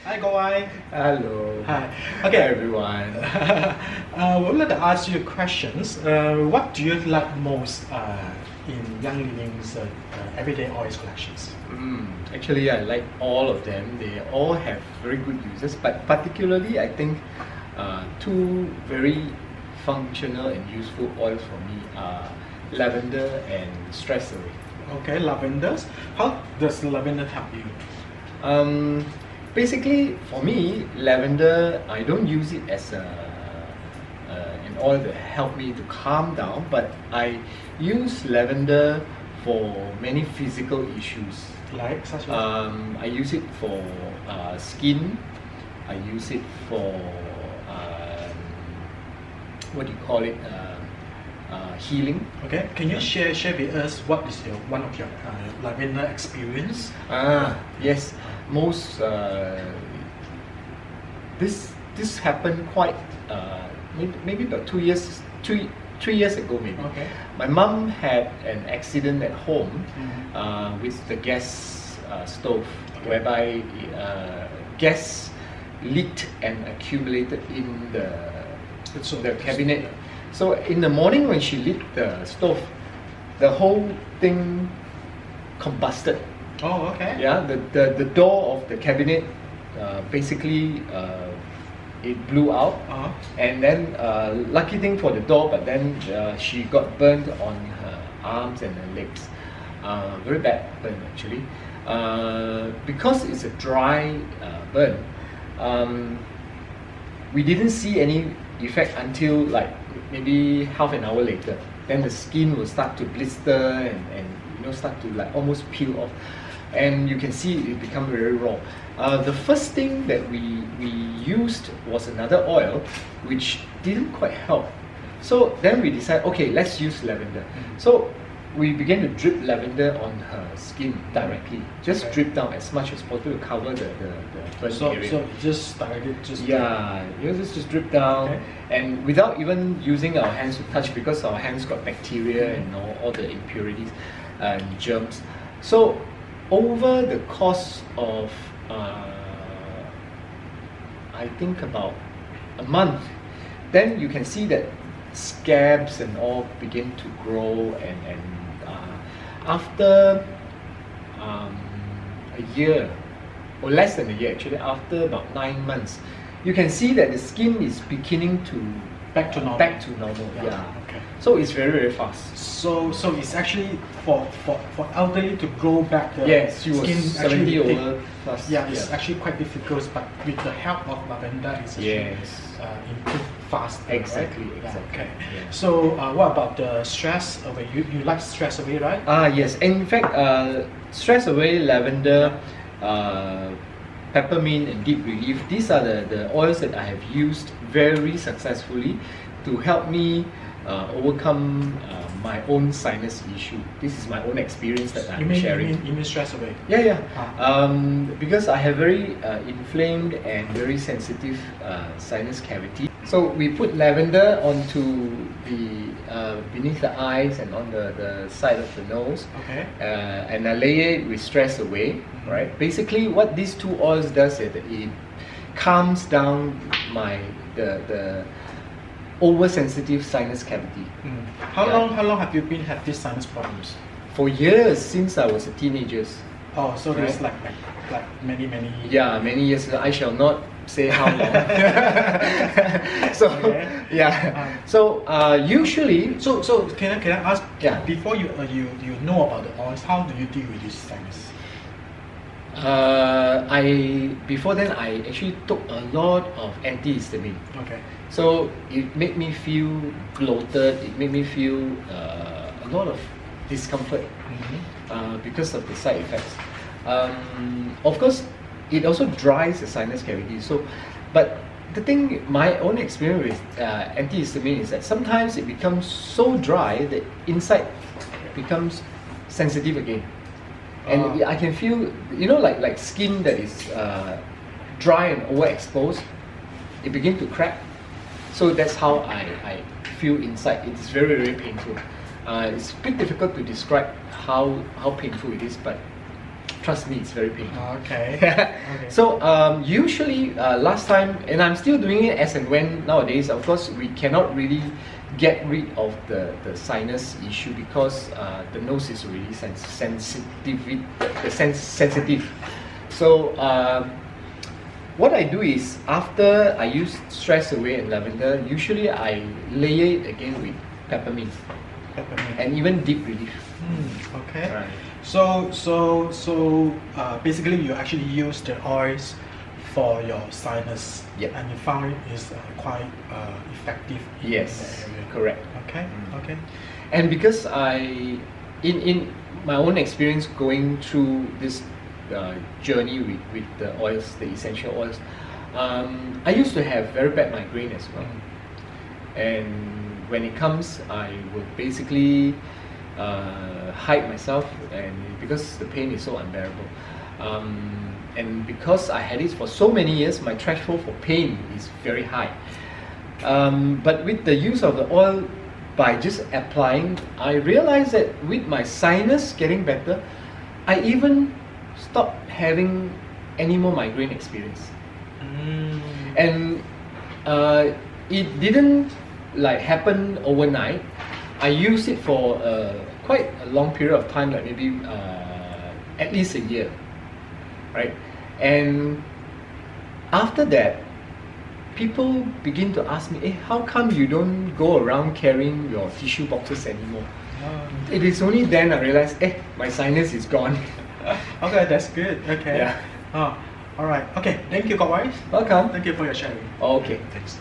Hi, Gowai. Hello. Hi. Hi Okay. everyone. I would like to ask you questions. What do you like most in Young Living's everyday oils collections? Actually, I like all of them. They all have very good uses, but particularly I think two very functional and useful oils for me are lavender and stress away. Okay, lavenders. How does lavender help you? Basically, for me, lavender, I don't use it as an oil that help me to calm down, but I use lavender for many physical issues. Like such as? I use it for skin. I use it for what do you call it? Healing. Okay, can you share with us what is one of your lavender experience? Yes, most this happened quite maybe about 3 years ago maybe. Okay. My mom had an accident at home with the gas stove, whereby gas leaked and accumulated in the cabinet. So in the morning when she lit the stove, the whole thing combusted. Oh, okay. Yeah, the door of the cabinet basically it blew out, and then lucky thing for the door, but then she got burned on her arms and her legs. Very bad burn actually. Because it's a dry burn, we didn't see any effect until like maybe half an hour later. Then the skin will start to blister and start to like almost peel off, and you can see it become very raw. The first thing that we used was another oil which didn't quite help. So then we decided, okay, let's use lavender. So we began to drip lavender on her skin directly. Just drip down as much as possible to cover the burn area. So just directly just drip down, and without even using our hands to touch, because our hands got bacteria and all the impurities and germs. So over the course of I think about a month, then you can see that scabs and all begin to grow, and after a year, or less than a year actually, after about 9 months, you can see that the skin is beginning to back to normal. Yeah. Okay. So it's very fast. So it's actually for elderly to grow back the she was skin 70 over plus. Yeah, it's actually quite difficult, but with the help of lavender, it's actually improved fast. Exactly. Right? Exactly. Okay. Yeah. So what about the stress away? You like stress away, right? Yes. In fact, stress away, lavender, peppermint, and deep relief. These are the oils that I have used very successfully to help me overcome my own sinus issue. This is my own experience that I'm sharing. You mean stress away? Yeah. Because I have very inflamed and very sensitive sinus cavity. So we put lavender onto the beneath the eyes and on the side of the nose. Okay. And I lay it with stress away. Right. Basically, what these two oils does is that it calms down the oversensitive sinus cavity. How long have you been had these sinus problems? For years, since I was a teenager. Oh, so there's like many years. Yeah, many years. I shall not say how long. So usually. So can I ask? Yeah. Before you know about the oils, how do you deal with this sinus? Before then I actually took a lot of antihistamine. Okay. So it made me feel bloated. It made me feel a lot of discomfort because of the side effects. Of course, it also dries the sinus cavity. So, but the thing, my own experience with antihistamine is that sometimes it becomes so dry that inside becomes sensitive again. And I can feel, like skin that is dry and overexposed, it begins to crack. So that's how I feel inside. It is very painful. It's a bit difficult to describe how painful it is, but trust me, it's very painful. Okay. Okay. So usually last time, and I'm still doing it as and when nowadays. Of course, we cannot really get rid of the sinus issue because the nose is really sensitive. So what I do is, after I use Stress Away and lavender, usually I layer it again with peppermint and even deep relief. Okay. Right. So basically you actually use the oils for your sinus, Yep. and you found it is quite effective in Yes, that area. correct. Okay. Okay. And because in my own experience going through this journey with the oils, the essential oils, I used to have very bad migraine as well. And when it comes, I would basically hide myself, and because the pain is so unbearable. And because I had it for so many years, my threshold for pain is very high. But with the use of the oil, by just applying, I realized that with my sinus getting better, I even stopped having any more migraine experience. And it didn't like happen overnight. I used it for quite a long period of time, like maybe at least a year, right? And after that, people begin to ask me, "Hey, how come you don't go around carrying your tissue boxes anymore?" It is only then I realized, hey, my sinus is gone. Okay, that's good. Okay. Yeah. Oh, all right. Okay. Thank you, guys. Welcome. Thank you for your sharing. Okay. Thanks.